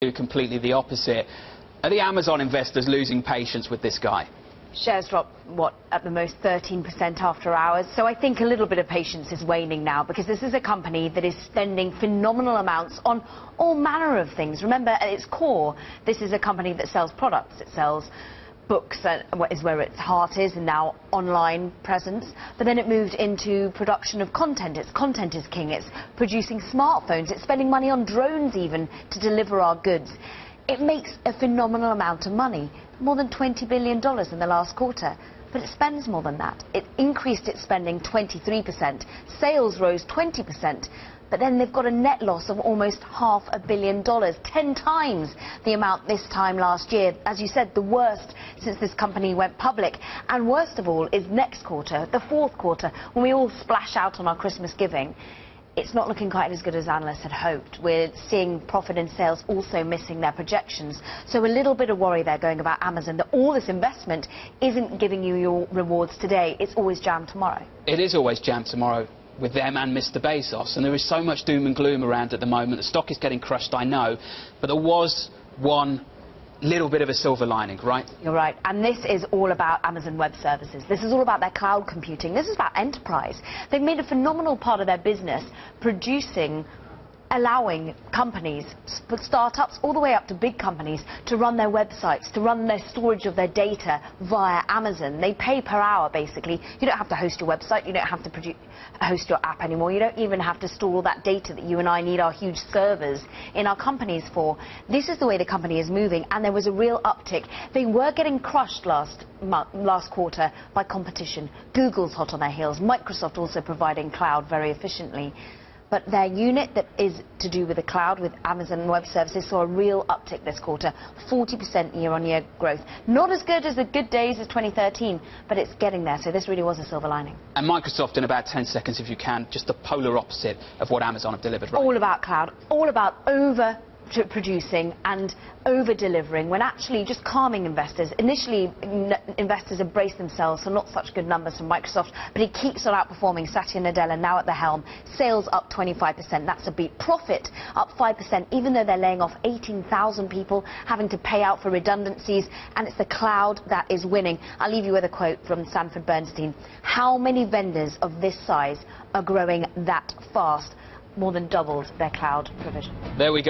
do completely the opposite. Are the Amazon investors losing patience with this guy? Shares dropped, at the most 13% after hours. So I think a little bit of patience is waning now, because this is a company that is spending phenomenal amounts on all manner of things. Remember, at its core, this is a company that sells products. It sells books, is where its heart is, and now online presence. But then it moved into production of content. Its content is king. It's producing smartphones. It's spending money on drones even to deliver our goods. It makes a phenomenal amount of money, more than $20 billion in the last quarter. But it spends more than that. It increased its spending 23%. Sales rose 20%. But then they've got a net loss of almost $500 million, 10 times the amount this time last year. As you said, the worst since this company went public. And worst of all is next quarter, the fourth quarter, when we all splash out on our Christmas giving. It's not looking quite as good as analysts had hoped. We're seeing profit and sales also missing their projections. So a little bit of worry there going about Amazon, that all this investment isn't giving you your rewards today. It's always jammed tomorrow. It is always jammed tomorrow with them and Mr. Bezos. And there is so much doom and gloom around at the moment. The stock is getting crushed, I know. But there was one little bit of a silver lining, right? You're right. And this is all about Amazon Web Services. This is all about their cloud computing. This is about enterprise. They've made a phenomenal part of their business allowing companies, startups all the way up to big companies, to run their websites, to run their storage of their data via Amazon. They pay per hour, basically. You don't have to host your website. You don't have to host your app anymore. You don't even have to store all that data that you and I need our huge servers in our companies for. This is the way the company is moving, and there was a real uptick. They were getting crushed last quarter by competition. Google's hot on their heels. Microsoft also providing cloud very efficiently. But their unit that is to do with the cloud, with Amazon Web Services, saw a real uptick this quarter, 40% year-on-year growth. Not as good as the good days of 2013, but it's getting there, so this really was a silver lining. And Microsoft, in about 10 seconds, if you can, just the polar opposite of what Amazon have delivered, right? All about cloud, all about over-producing and over-delivering, when actually just calming investors. Initially, investors embraced themselves for not such good numbers from Microsoft, but he keeps on outperforming. Satya Nadella now at the helm. Sales up 25%, that's a beat. Profit up 5%, even though they're laying off 18,000 people, having to pay out for redundancies, and it's the cloud that is winning. I'll leave you with a quote from Sanford Bernstein. How many vendors of this size are growing that fast? More than doubled their cloud provision. There we go.